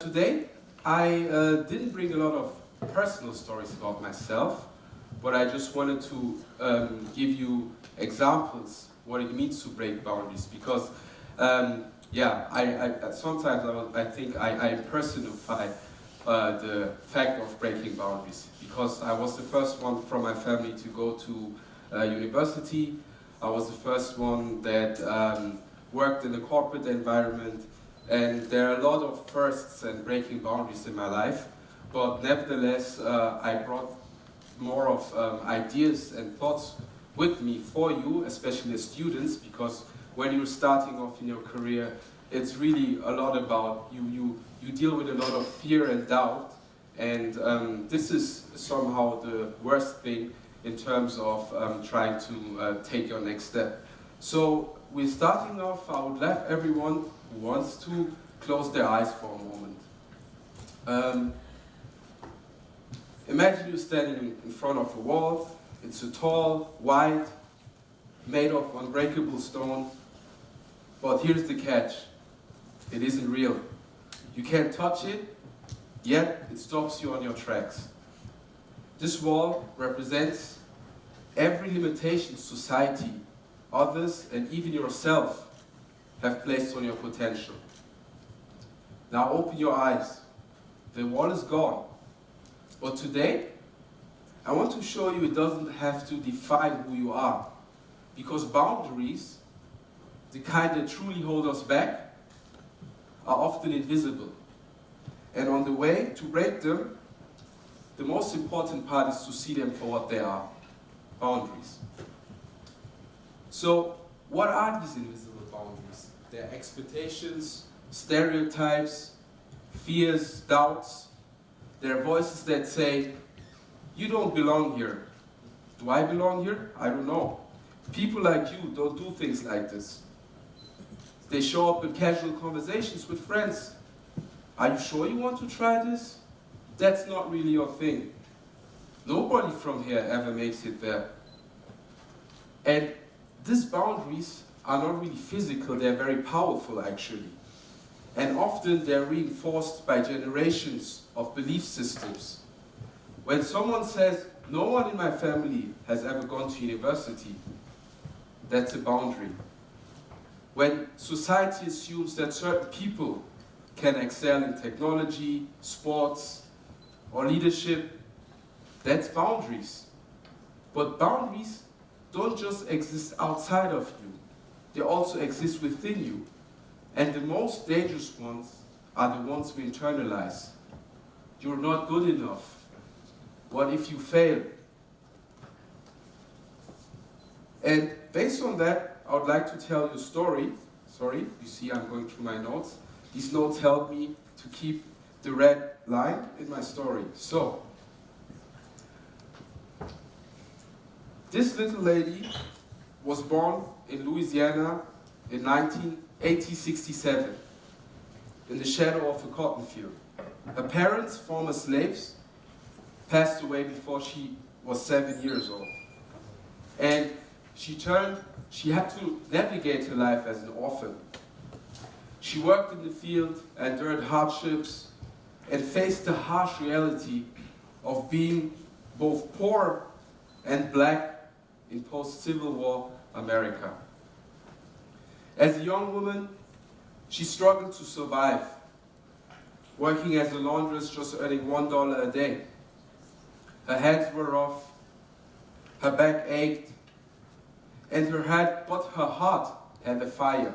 Today, I didn't bring a lot of personal stories about myself, but I just wanted to give you examples what it means to break boundaries, because yeah, sometimes I think I personify the fact of breaking boundaries, because I was the first one from my family to go to university. I was the first one that worked in a corporate environment, and there are a lot of firsts and breaking boundaries in my life, but nevertheless I brought more of ideas and thoughts with me for you, especially as students, because when you're starting off in your career, it's really a lot about you deal with a lot of fear and doubt, and this is somehow the worst thing in terms of trying to take your next step. So we're starting off. I would love everyone who wants to close their eyes for a moment. Imagine you're standing in front of a wall. It's a tall, white, made of unbreakable stone. But here's the catch. It isn't real. You can't touch it, yet it stops you on your tracks. This wall represents every limitation society, others, and even yourself have placed on your potential. Now open your eyes. The wall is gone. But today, I want to show you it doesn't have to define who you are, because boundaries, the kind that truly hold us back, are often invisible. And on the way to break them, the most important part is to see them for what they are, boundaries. So, what are these invisible boundaries? They're expectations, stereotypes, fears, doubts. They're voices that say, you don't belong here. Do I belong here? I don't know. People like you don't do things like this. They show up in casual conversations with friends. Are you sure you want to try this? That's not really your thing. Nobody from here ever makes it there. And these boundaries are not really physical, they're very powerful actually. And often they're reinforced by generations of belief systems. When someone says, no one in my family has ever gone to university, that's a boundary. When society assumes that certain people can excel in technology, sports, or leadership, that's boundaries. But boundaries don't just exist outside of you, they also exist within you. And the most dangerous ones are the ones we internalize. You're not good enough. What if you fail? And based on that, I would like to tell you a story. Sorry, you see I'm going through my notes. These notes help me to keep the red line in my story. So, this little lady was born in Louisiana in 1867, in the shadow of a cotton field. Her parents, former slaves, passed away before she was 7 years old. And she had to navigate her life as an orphan. She worked in the field, endured hardships, and faced the harsh reality of being both poor and black in post-Civil War America. As a young woman, she struggled to survive, working as a laundress, just earning $1 a day. Her hands were off, her back ached, and but her heart had a fire.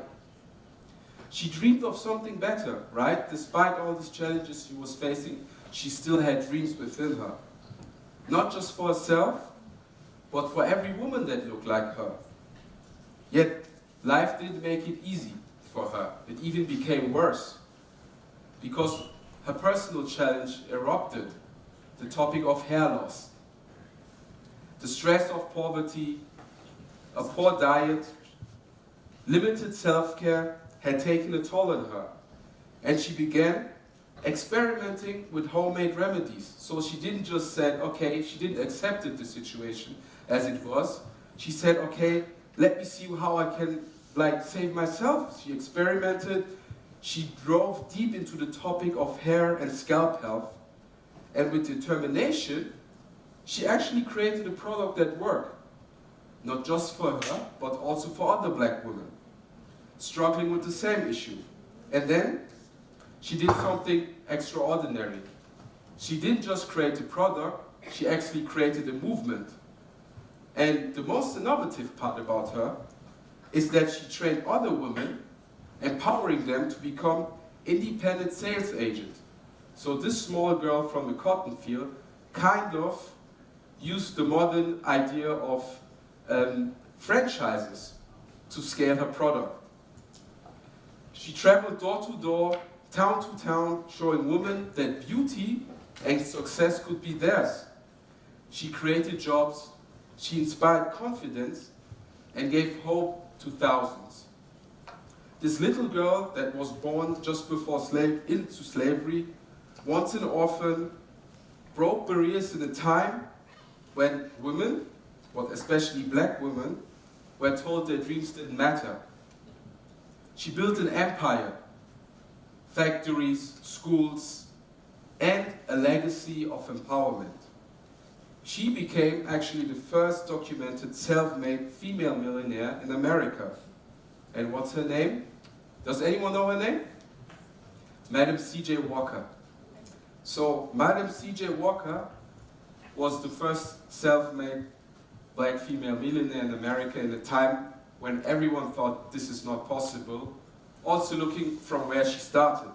She dreamed of something better, right? Despite all these challenges she was facing, she still had dreams within her. Not just for herself, but for every woman that looked like her. Yet, life didn't make it easy for her. It even became worse, because her personal challenge erupted, the topic of hair loss. The stress of poverty, a poor diet, limited self-care had taken a toll on her, and she began experimenting with homemade remedies. So she didn't just say, okay, she didn't accept the situation as it was. She said, okay, let me see how I can save myself. She experimented, she drove deep into the topic of hair and scalp health, and with determination, she actually created a product that worked, not just for her, but also for other black women, struggling with the same issue. And then, she did something extraordinary. She didn't just create a product, she actually created a movement. And the most innovative part about her is that she trained other women, empowering them to become independent sales agents. So this small girl from the cotton field kind of used the modern idea of franchises to scale her product. She traveled door to door, town to town, showing women that beauty and success could be theirs. She created jobs, she inspired confidence, and gave hope to thousands. This little girl that was born just before into slavery, once an orphan, broke barriers in a time when women, but especially black women, were told their dreams didn't matter. She built an empire, factories, schools, and a legacy of empowerment. She became actually the first documented self-made female millionaire in America. And what's her name? Does anyone know her name? Madam C.J. Walker. So Madam C.J. Walker was the first self-made black female millionaire in America in a time when everyone thought this is not possible, also looking from where she started.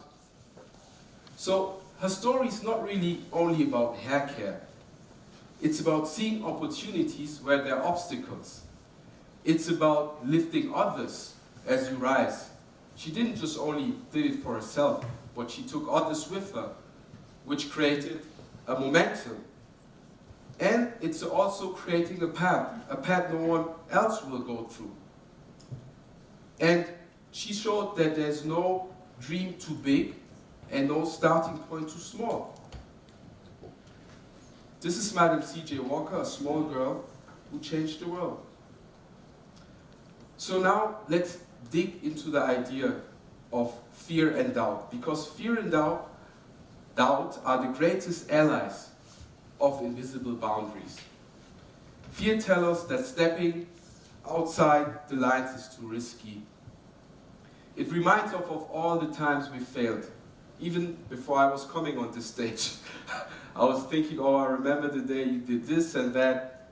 So her story is not really only about hair care. It's about seeing opportunities where there are obstacles. It's about lifting others as you rise. She didn't just only did it for herself, but she took others with her, which created a momentum. And it's also creating a path no one else will go through. And she showed that there's no dream too big and no starting point too small. This is Madam C.J. Walker, a small girl who changed the world. So now let's dig into the idea of fear and doubt, because fear and doubt are the greatest allies of invisible boundaries. Fear tells us that stepping outside the lines is too risky. It reminds us of all the times we failed. Even before I was coming on this stage, I was thinking, oh, I remember the day you did this and that.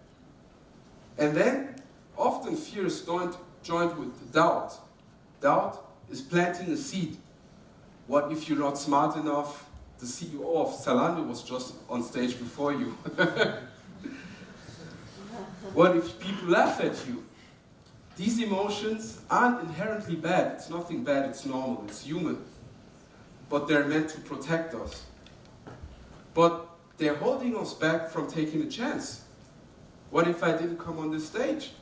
And then, often fear is joined with doubt. Doubt is planting a seed. What if you're not smart enough? The CEO of Zalando was just on stage before you. What if people laugh at you? These emotions aren't inherently bad. It's nothing bad, it's normal, it's human. But they're meant to protect us. But they're holding us back from taking a chance. What if I didn't come on this stage?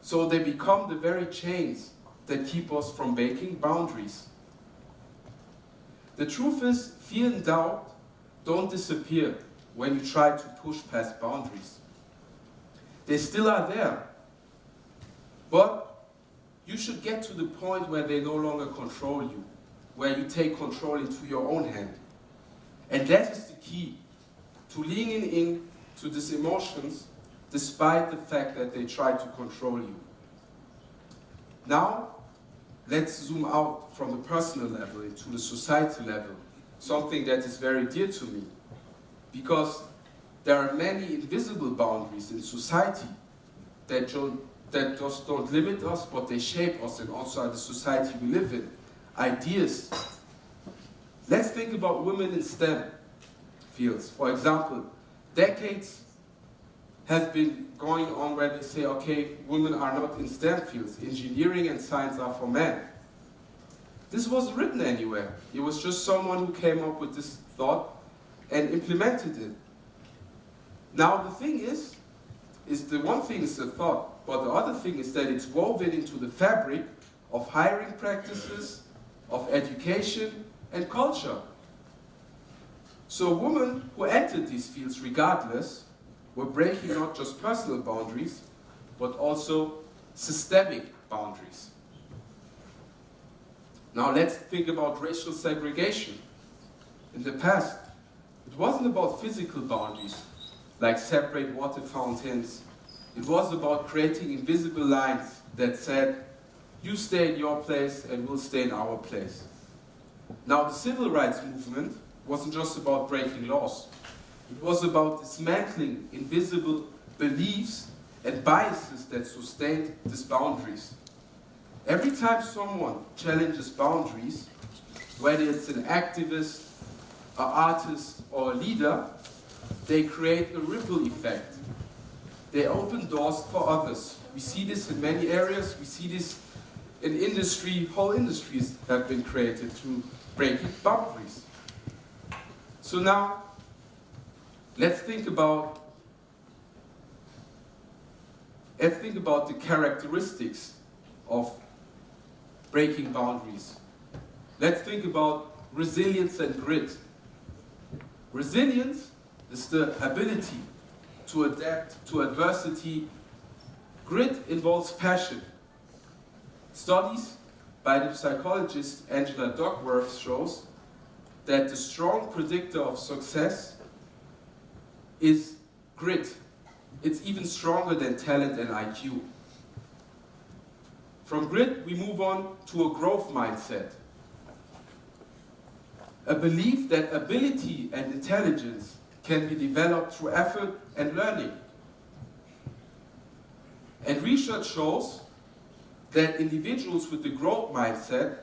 So they become the very chains that keep us from breaking boundaries. The truth is, fear and doubt don't disappear when you try to push past boundaries. They still are there. But you should get to the point where they no longer control you, where you take control into your own hand. And that is the key to leaning in to these emotions despite the fact that they try to control you. Now, let's zoom out from the personal level into the society level, something that is very dear to me, because there are many invisible boundaries in society that just don't limit us, but they shape us and also the society we live in. Ideas. Let's think about women in STEM fields. For example, decades have been going on where they say, okay, women are not in STEM fields. Engineering and science are for men. This wasn't written anywhere. It was just someone who came up with this thought and implemented it. Now the thing is the one thing is the thought, but the other thing is that it's woven into the fabric of hiring practices, of education and culture. So women who entered these fields regardless were breaking not just personal boundaries, but also systemic boundaries. Now let's think about racial segregation. In the past, it wasn't about physical boundaries, like separate water fountains. It was about creating invisible lines that said, you stay in your place and we'll stay in our place. Now the civil rights movement wasn't just about breaking laws. It was about dismantling invisible beliefs and biases that sustained these boundaries. Every time someone challenges boundaries, whether it's an activist, an artist, or a leader, they create a ripple effect. They open doors for others. We see this in many areas. We see this in industry. Whole industries have been created through breaking boundaries. So now, let's think about the characteristics of breaking boundaries. Let's think about resilience and grit. Resilience is the ability to adapt to adversity. Grit involves passion. Studies by the psychologist Angela Duckworth shows that the strong predictor of success is grit. It's even stronger than talent and IQ. From grit, we move on to a growth mindset. A belief that ability and intelligence can be developed through effort and learning. And research shows that individuals with the growth mindset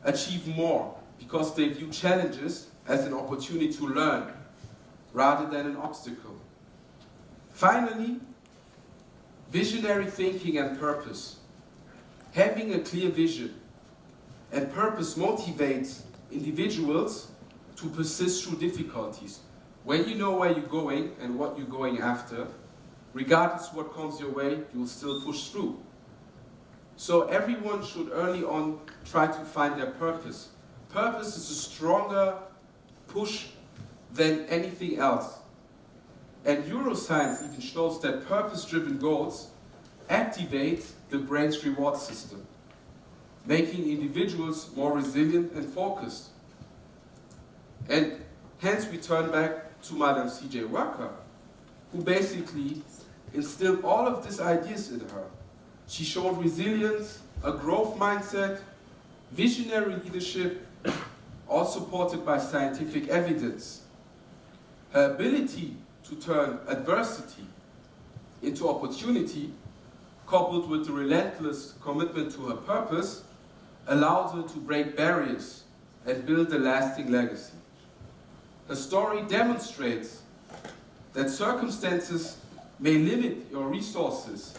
achieve more because they view challenges as an opportunity to learn rather than an obstacle. Finally, visionary thinking and purpose. Having a clear vision and purpose motivates individuals to persist through difficulties. When you know where you're going and what you're going after, regardless of what comes your way, you'll still push through. So everyone should early on try to find their purpose. Purpose is a stronger push than anything else. And neuroscience even shows that purpose-driven goals activate the brain's reward system, making individuals more resilient and focused. And hence we turn back to Madam C.J. Walker, who basically instilled all of these ideas in her. She showed resilience, a growth mindset, visionary leadership, all supported by scientific evidence. Her ability to turn adversity into opportunity, coupled with the relentless commitment to her purpose, allowed her to break barriers and build a lasting legacy. Her story demonstrates that circumstances may limit your resources,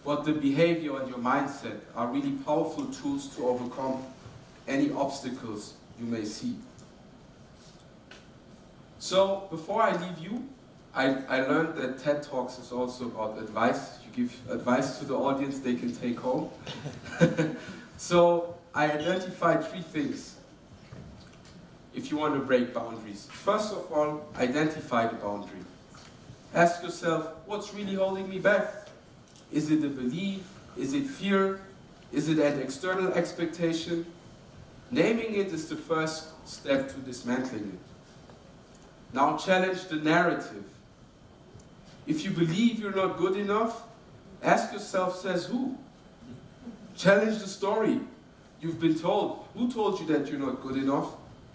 but the behavior and your mindset are really powerful tools to overcome any obstacles you may see. So, before I leave you, I learned that TED Talks is also about advice. You give advice to the audience they can take home. So, I identified 3 things if you want to break boundaries. First of all, identify the boundary. Ask yourself, what's really holding me back? Is it a belief? Is it fear? Is it an external expectation? Naming it is the first step to dismantling it. Now challenge the narrative. If you believe you're not good enough, ask yourself, says who? Challenge the story you've been told. Who told you that you're not good enough?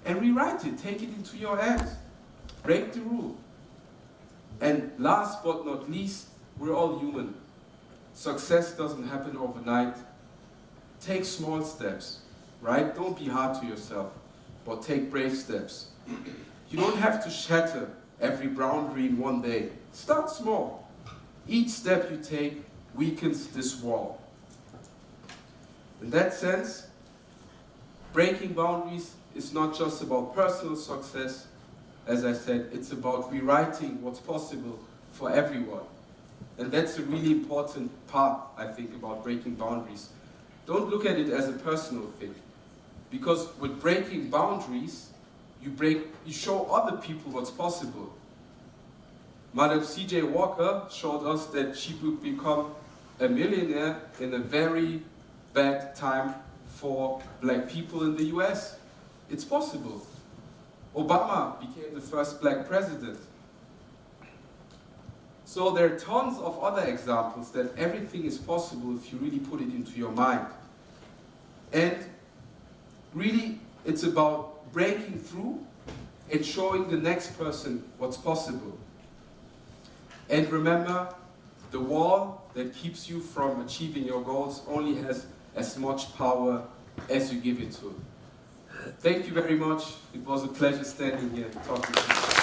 And rewrite it, take it into your hands. Break the rule. And last but not least, we're all human. Success doesn't happen overnight. Take small steps, right? Don't be hard to yourself, but take brave steps. You don't have to shatter every boundary in one day. Start small. Each step you take weakens this wall. In that sense, breaking boundaries is not just about personal success. As I said, it's about rewriting what's possible for everyone. And that's a really important part, I think, about breaking boundaries. Don't look at it as a personal thing. Because with breaking boundaries, you show other people what's possible. Madam C.J. Walker showed us that she would become a millionaire in a very bad time for black people in the US. It's possible. Obama became the first black president. So there are tons of other examples that everything is possible if you really put it into your mind. And really, it's about breaking through and showing the next person what's possible. And remember, the wall that keeps you from achieving your goals only has as much power as you give it to. Thank you very much. It was a pleasure standing here talking to you.